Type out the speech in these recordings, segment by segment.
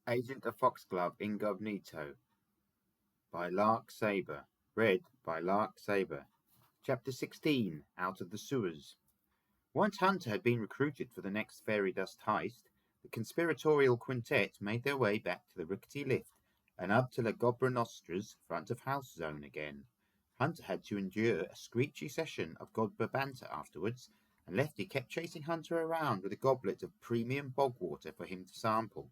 Agent of F.O.X.G.L.O.V.E. Ingobnito by Lark Sabre. Read by Lark Sabre. Chapter 16. Out of the Sewers. Once Hunter had been recruited for the next fairy dust heist, the conspiratorial quintet made their way back to the rickety lift and up to the Ingobnito's front of house zone again. Hunter had to endure a screechy session of Godber banter afterwards, and Lefty kept chasing Hunter around with a goblet of premium bog water for him to sample.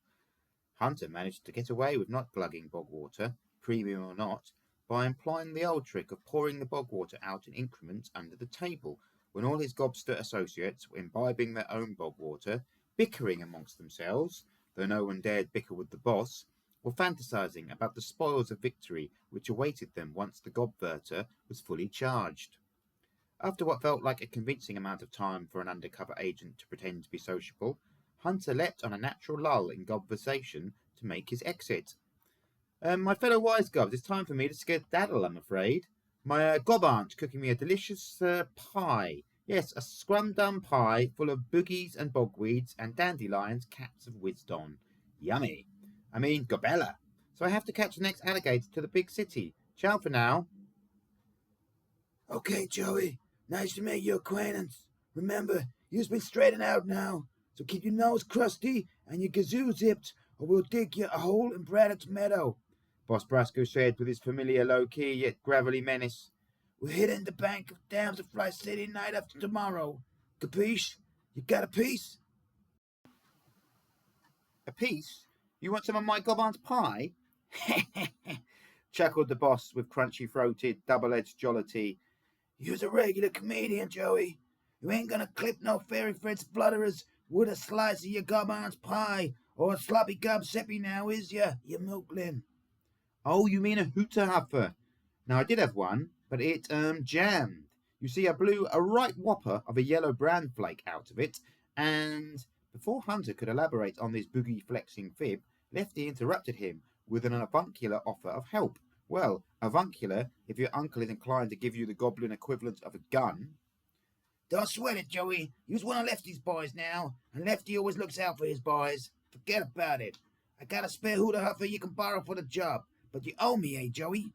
Hunter managed to get away with not glugging bog water, premium or not, by employing the old trick of pouring the bog water out in increments under the table, when all his gobster associates were imbibing their own bog water, bickering amongst themselves, though no one dared bicker with the boss, or fantasizing about the spoils of victory which awaited them once the gobverter was fully charged. After what felt like a convincing amount of time for an undercover agent to pretend to be sociable, Hunter leapt on a natural lull in conversation to make his exit. My fellow wise gobs, it's time for me to skedaddle, I'm afraid. My gob aunt's cooking me a delicious pie. Yes, a scrum-dum pie full of boogies and bogweeds and dandelions, cats of wisdom. Yummy. I mean, gobella. So I have to catch the next alligator to the big city. Ciao for now. Okay, Joey. Nice to make your acquaintance. Remember, you've been straightened out now, so keep your nose crusty and your gazoo zipped, or we'll dig you a hole in Braddock's tomato, Boss Brasco said with his familiar low-key yet gravelly menace. We're hitting the bank of Dams to Fly City night after tomorrow. Capiche? You got a piece? A piece? You want some of my gob aunt's pie? Chuckled the boss with crunchy-throated, double-edged jollity. You's a regular comedian, Joey. You ain't gonna clip no fairy Fred's flutterers with a slice of your gob aunt's pie, or a sloppy gob sippy now, is ya, you milkling? Oh, you mean a hooter huffer? Now, I did have one, but it, jammed. You see, I blew a right whopper of a yellow bran flake out of it, and before Hunter could elaborate on this boogie-flexing fib, Lefty interrupted him with an avuncular offer of help. Well, avuncular, if your uncle is inclined to give you the goblin equivalent of a gun. Don't sweat it, Joey. You's one of Lefty's boys now, and Lefty always looks out for his boys. Forget about it. I got a spare hooter huffer you can borrow for the job, but you owe me, eh, Joey?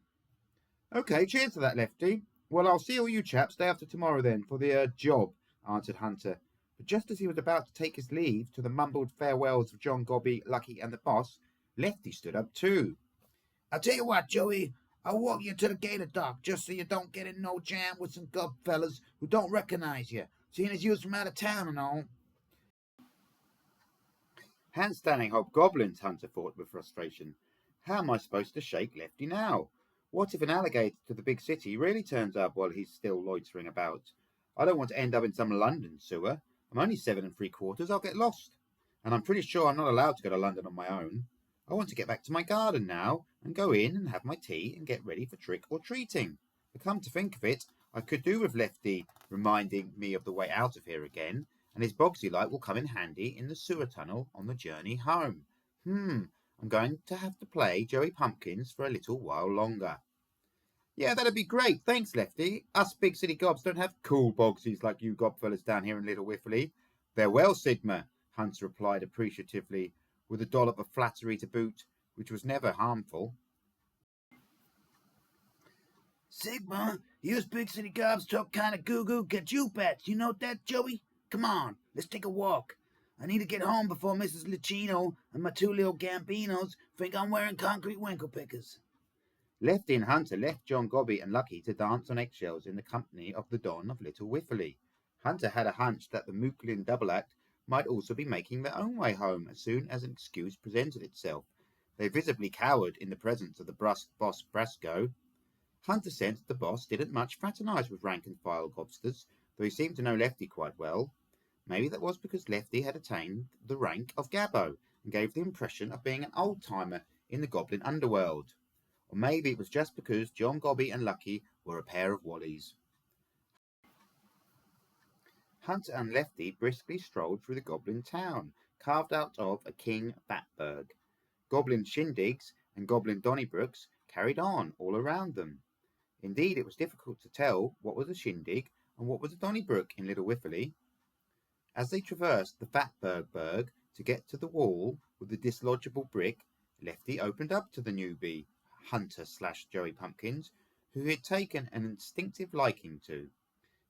Okay, cheers to that, Lefty. Well, I'll see all you chaps day after tomorrow then, for the job, answered Hunter. But just as he was about to take his leave to the mumbled farewells of John Gobby, Lucky, and the boss, Lefty stood up too. I'll tell you what, Joey. I'll walk you to the gator dock, just so you don't get in no jam with some gob fellas who don't recognize you, seeing as you's from out of town and all. Handstanding hobgoblins, Hunter thought with frustration. How am I supposed to shake Lefty now? What if an alligator to the big city really turns up while he's still loitering about? I don't want to end up in some London sewer. I'm only 7 3/4, I'll get lost. And I'm pretty sure I'm not allowed to go to London on my own. I want to get back to my garden now, and go in and have my tea and get ready for trick or treating. But come to think of it, I could do with Lefty reminding me of the way out of here again, and his Bogsy light will come in handy in the sewer tunnel on the journey home. I'm going to have to play Joey Pumpkins for a little while longer. Yeah, that'd be great. Thanks, Lefty. Us big city gobs don't have cool Bogsies like you gobfellas down here in Little Whiffley. Farewell, Sigma, Hunter replied appreciatively, with a dollop of flattery to boot, which was never harmful. Sigma, you's big city gobs talk kind of goo-goo gajoo bats. You know that, Joey? Come on, let's take a walk. I need to get home before Mrs. Licino and my 2 little Gambinos think I'm wearing concrete winkle pickers. Lefty and Hunter left John Gobby and Lucky to dance on eggshells in the company of the Don of Little Whiffley. Hunter had a hunch that the Mooklin double act might also be making their own way home as soon as an excuse presented itself. They visibly cowered in the presence of the brusque boss Brasco. Hunter sensed the boss didn't much fraternize with rank-and-file gobsters, though he seemed to know Lefty quite well. Maybe that was because Lefty had attained the rank of Gabbo and gave the impression of being an old-timer in the goblin underworld. Or maybe it was just because John Gobby and Lucky were a pair of wallies. Hunter and Lefty briskly strolled through the goblin town, carved out of a king Batberg. Goblin shindigs and goblin Donnybrooks carried on all around them. Indeed, it was difficult to tell what was a shindig and what was a Donnybrook in Little Whiffley. As they traversed the Fatberg To get to the wall with the dislodgeable brick, Lefty opened up to the newbie, Hunter/Joey Pumpkins, who he had taken an instinctive liking to.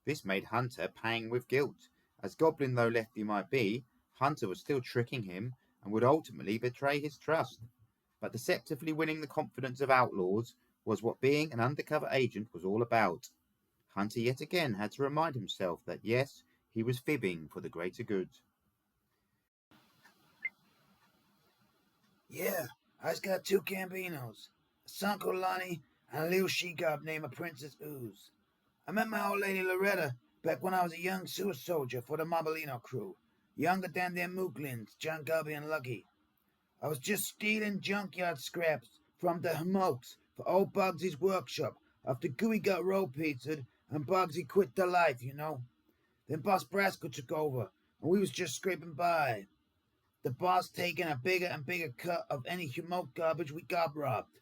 This made Hunter pang with guilt. As goblin though Lefty might be, Hunter was still tricking him and would ultimately betray his trust. But deceptively winning the confidence of outlaws was what being an undercover agent was all about. Hunter yet again had to remind himself that yes, he was fibbing for the greater good. Yeah, I's got 2 Gambinos, a son called Lonnie, and a little she-gob named a Princess Ooze. I met my old lady Loretta back when I was a young sewer soldier for the Mobilino crew, younger than them Mooklins, John Gubby and Lucky. I was just stealing junkyard scraps from the F.O.X.G.L.O.V.E for old Bugsy's workshop after Gooey got roll pizzaed and Bugsy quit the life, you know. Then Boss Brasco took over, and we was just scraping by. The boss taking a bigger and bigger cut of any F.O.X.G.L.O.V.E garbage we got robbed.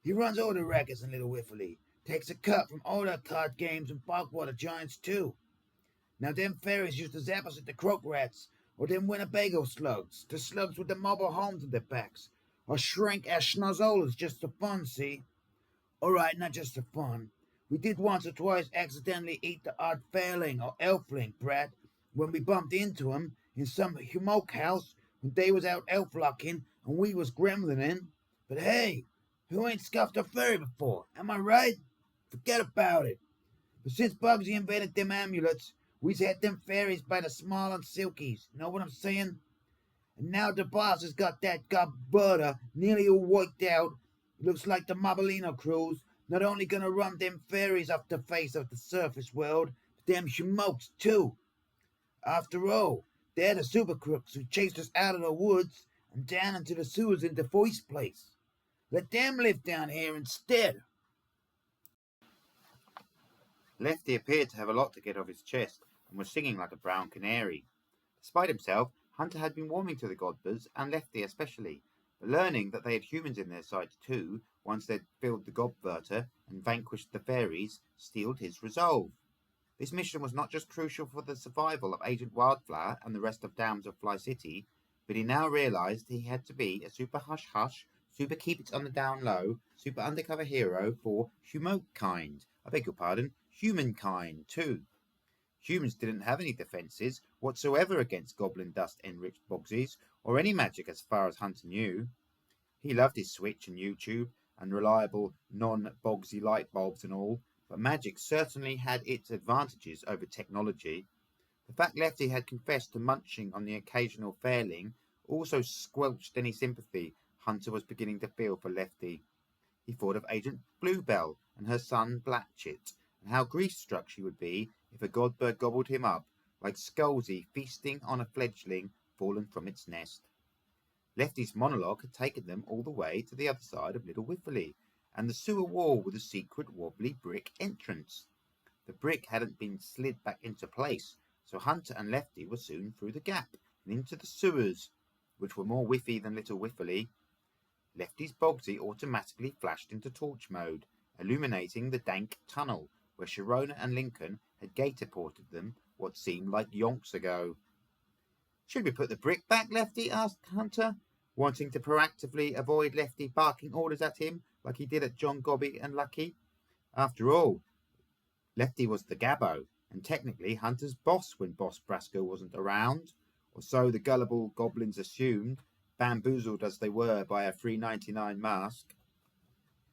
He runs all the rackets in Little Whiffley, takes a cut from all the card games and bogwater giants too. Now them fairies used to zap us at the croak rats, or them Winnebago slugs, the slugs with the mobile homes on their backs, or shrink as schnozolas just for fun, see? Alright, not just for fun. We did once or twice accidentally eat the odd failing or elfling brat when we bumped into 'em in some F.O.X.G.L.O.V.E house when they was out elf-locking and we was gremlinin'. But hey, who ain't scuffed a fairy before? Am I right? Forget about it. But since Bugsy invented them amulets, we's had them fairies by the small and silkies. Know what I'm saying? And now the boss has got that gobbutter nearly all wiped out. It looks like the Mobilino crew's not only gonna run them fairies off the face of the surface world, but them F.O.X.G.L.O.V.E too. After all, they're the super crooks who chased us out of the woods and down into the sewers in the first place. Let them live down here instead. Lefty appeared to have a lot to get off his chest and was singing like a brown canary. Despite himself, Hunter had been warming to the Godbers, and Lefty especially, but learning that they had humans in their sights too, once they'd filled the Gobverter and vanquished the fairies, steeled his resolve. This mission was not just crucial for the survival of Agent Wildflower and the rest of Damselfly City, but he now realized he had to be a super hush-hush, super keep-it-on-the-down-low, super undercover hero for humankind too. Humans didn't have any defenses whatsoever against goblin dust-enriched bogsies, or any magic as far as Hunter knew. He loved his Switch and YouTube, and reliable non-bogsy light bulbs and all, but magic certainly had its advantages over technology. The fact Lefty had confessed to munching on the occasional failing also squelched any sympathy Hunter was beginning to feel for Lefty. He thought of Agent Bluebell and her son Blatchit, and how grief-struck she would be if a godbird gobbled him up, like F.O.X.G.L.O.V.E feasting on a fledgling fallen from its nest. Lefty's monologue had taken them all the way to the other side of Little Whiffley, and the sewer wall with a secret wobbly brick entrance. The brick hadn't been slid back into place, so Hunter and Lefty were soon through the gap and into the sewers, which were more whiffy than Little Whiffley. Lefty's Bogsy automatically flashed into torch mode, illuminating the dank tunnel where Sharona and Lincoln had gator-ported them what seemed like yonks ago. "Should we put the brick back, Lefty?" asked Hunter, wanting to proactively avoid Lefty barking orders at him like he did at John Gobby and Lucky. After all, Lefty was the Gabbo, and technically Hunter's boss when Boss Brasco wasn't around, or so the gullible goblins assumed, bamboozled as they were by a $3.99 mask.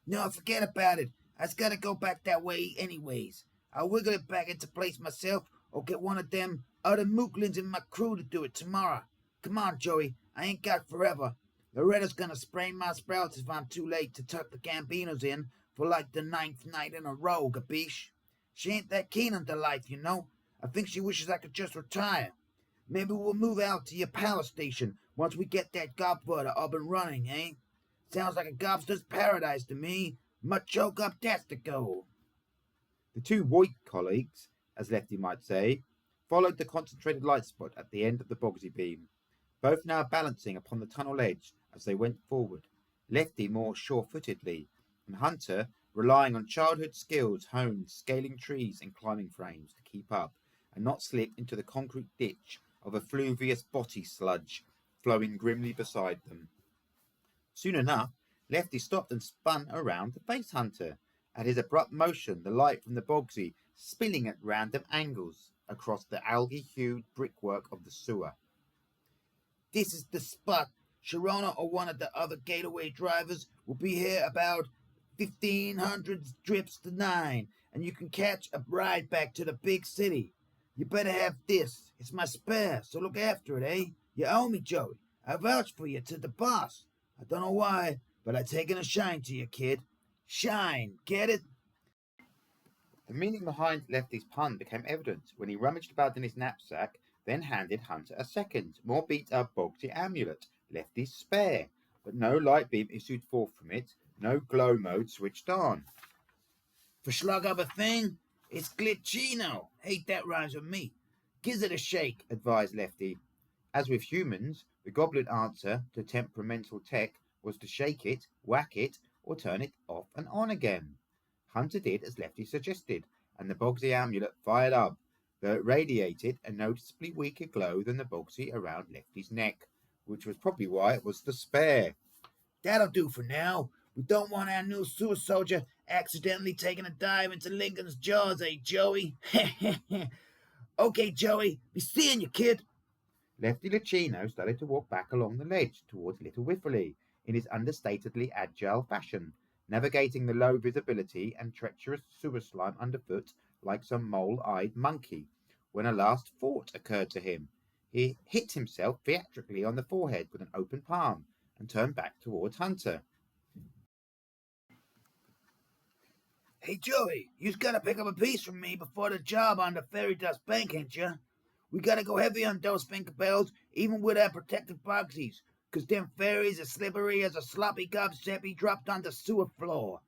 No, forget about it. I's gotta go back that way anyways. I'll wiggle it back into place myself, or get one of them other mooklins in my crew to do it tomorrow. Come on, Joey, I ain't got forever. Loretta's gonna sprain my sprouts if I'm too late to tuck the Gambinos in for like the 9th night in a row, gabish? She ain't that keen on the life, you know. I think she wishes I could just retire. Maybe we'll move out to your power station once we get that gobbutter up and running, eh? Sounds like a gobster's paradise to me. Mucho gobtastico. The two white colleagues, as Lefty might say, followed the concentrated light spot at the end of the Bogsy beam, both now balancing upon the tunnel edge as they went forward, Lefty more sure-footedly, and Hunter relying on childhood skills honed scaling trees and climbing frames to keep up and not slip into the concrete ditch of effluvious body sludge flowing grimly beside them. Soon enough, Lefty stopped and spun around to face Hunter. At his abrupt motion, the light from the Bogsy spilling at random angles across the algae-hued brickwork of the sewer. This is the spot. Sharona or one of the other gateway drivers will be here about 1500 drips to 9, and you can catch a ride back to the big city. You better have this. It's my spare, so look after it, eh? You owe me, Joey. I vouch for you to the boss. I don't know why, but I've taken a shine to you, kid. Shine, get it? The meaning behind Lefty's pun became evident when he rummaged about in his knapsack, then handed Hunter a second, more beat-up Bogsy amulet, Lefty's spare, but no light beam issued forth from it, no glow mode switched on. For slug up a thing, it's glitchino. Hate that rhymes with me. Gives it a shake, advised Lefty. As with humans, the goblin answer to temperamental tech was to shake it, whack it, or turn it off and on again. Hunter did as Lefty suggested, and the Bogsy amulet fired up, though it radiated a noticeably weaker glow than the Bogsy around Lefty's neck, which was probably why it was the spare. That'll do for now. We don't want our new sewer soldier accidentally taking a dive into Lincoln's jaws, eh, Joey? Okay, Joey, be seeing you, kid. Lefty Lucchino started to walk back along the ledge towards Little Whiffley in his understatedly agile fashion, navigating the low visibility and treacherous sewer slime underfoot like some mole-eyed monkey, when a last thought occurred to him. He hit himself theatrically on the forehead with an open palm and turned back towards Hunter. Hey, Joey, you's gotta pick up a piece from me before the job on the fairy dust bank, ain't ya? We gotta go heavy on those finger bells, even with our protective boxies, 'cause them fairies are slippery as a sloppy gobseppy dropped on the sewer floor.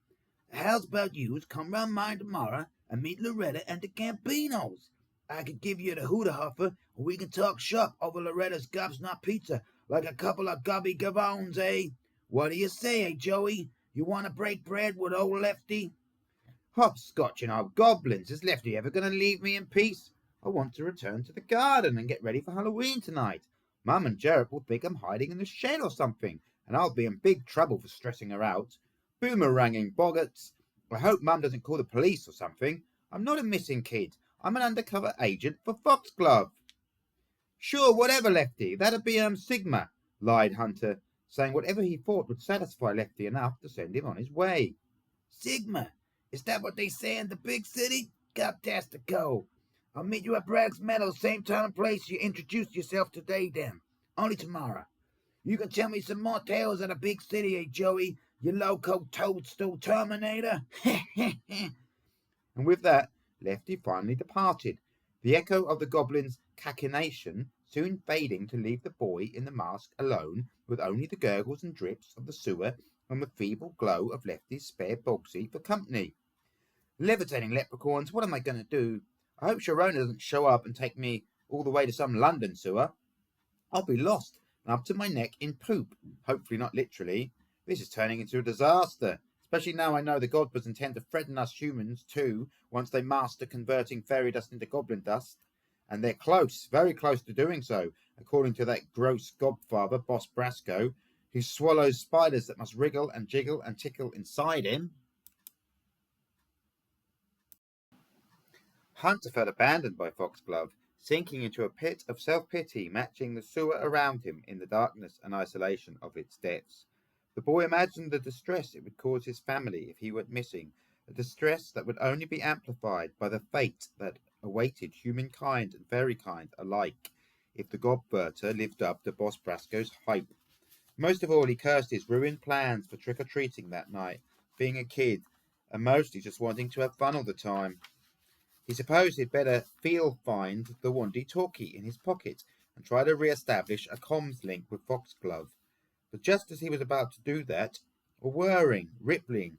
How's about yous come round mine tomorrow and meet Loretta and the Gambinos? I could give you the hooter huffer, or we can talk shop over Loretta's gobsnot pizza like a couple of gobby gavones, eh? What do you say, eh, Joey? You want to break bread with old Lefty? Hopscotch and hobgoblins, is Lefty ever going to leave me in peace? I want to return to the garden and get ready for Halloween tonight. Mum and Jared will think I'm hiding in the shed or something, and I'll be in big trouble for stressing her out. Boomeranging boggarts. I hope Mum doesn't call the police or something. I'm not a missing kid. I'm an undercover agent for F.O.X.G.L.O.V.E. Sure, whatever, Lefty. That'd be Sigma, lied Hunter, saying whatever he thought would satisfy Lefty enough to send him on his way. Sigma? Is that what they say in the big city? Godtastico. I'll meet you at Braddock's Meadows, same time and place you introduced yourself today, then. Only tomorrow. You can tell me some more tales of the big city, eh, Joey? You loco toadstool terminator. And with that, Lefty finally departed, the echo of the goblin's cachinnation soon fading to leave the boy in the mask alone, with only the gurgles and drips of the sewer and the feeble glow of Lefty's spare Bogsy for company. Levitating leprechauns, what am I going to do? I hope Sharona doesn't show up and take me all the way to some London sewer. I'll be lost and up to my neck in poop, hopefully not literally. This is turning into a disaster, especially now I know the Godbers intend to threaten us humans too, once they master converting fairy dust into goblin dust. And they're close, very close to doing so, according to that gross godfather, Boss Brasco, who swallows spiders that must wriggle and jiggle and tickle inside him. Hunter felt abandoned by F.O.X.G.L.O.V.E, sinking into a pit of self-pity matching the sewer around him in the darkness and isolation of its depths. The boy imagined the distress it would cause his family if he went missing, a distress that would only be amplified by the fate that awaited humankind and fairykind alike if the Godberter lived up to Boss Brasco's hype. Most of all, he cursed his ruined plans for trick-or-treating that night, being a kid, and mostly just wanting to have fun all the time. He supposed he'd better find the walkie-talkie in his pocket and try to re-establish a comms link with F.O.X.G.L.O.V.E. But just as he was about to do that, a whirring, rippling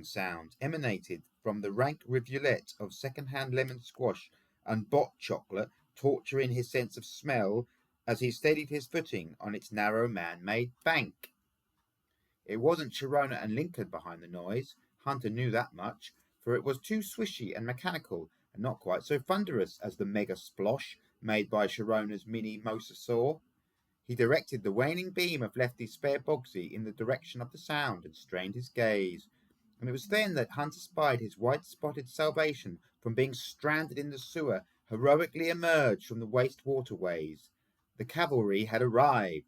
sound emanated from the rank rivulet of second-hand lemon squash and bot chocolate, torturing his sense of smell as he steadied his footing on its narrow man-made bank. It wasn't Sharona and Lincoln behind the noise. Hunter knew that much, for it was too swishy and mechanical, and not quite so thunderous as the mega splosh made by Sharona's mini mosasaur. He directed the waning beam of Lefty's spare Bogsy in the direction of the sound and strained his gaze. And it was then that Hunter spied his white-spotted salvation from being stranded in the sewer heroically emerge from the waste waterways. The cavalry had arrived.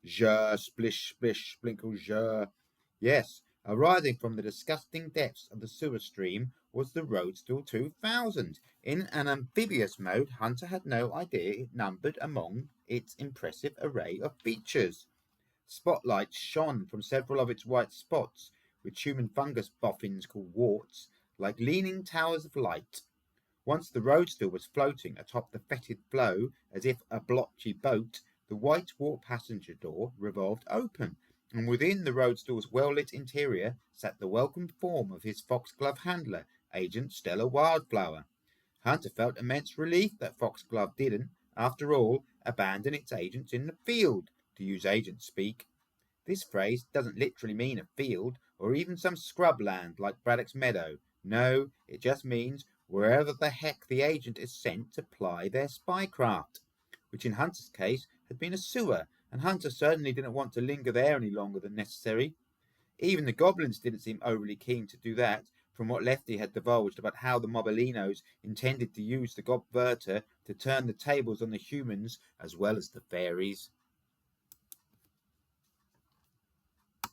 Je, splish, splish, splinkle, je. Yes, arriving from the disgusting depths of the sewer stream was the Roadstool 2000. In an amphibious mode, Hunter had no idea it numbered among its impressive array of features. Spotlights shone from several of its white spots, which human fungus boffins call warts, like leaning towers of light. Once the Roadstool was floating atop the fetid flow as if a blotchy boat, the white wart passenger door revolved open, and within the Roadstool's well-lit interior sat the welcome form of his F.O.X.G.L.O.V.E handler, Agent Stella Wildflower. Hunter felt immense relief that F.O.X.G.L.O.V.E didn't, after all, abandon its agents in the field, to use agent speak. This phrase doesn't literally mean a field, or even some scrubland like Braddock's Meadow. No, it just means wherever the heck the agent is sent to ply their spycraft, which in Hunter's case had been a sewer, and Hunter certainly didn't want to linger there any longer than necessary. Even the goblins didn't seem overly keen to do that, from what Lefty had divulged about how the Mobalinos intended to use the Gobverter to turn the tables on the humans as well as the fairies.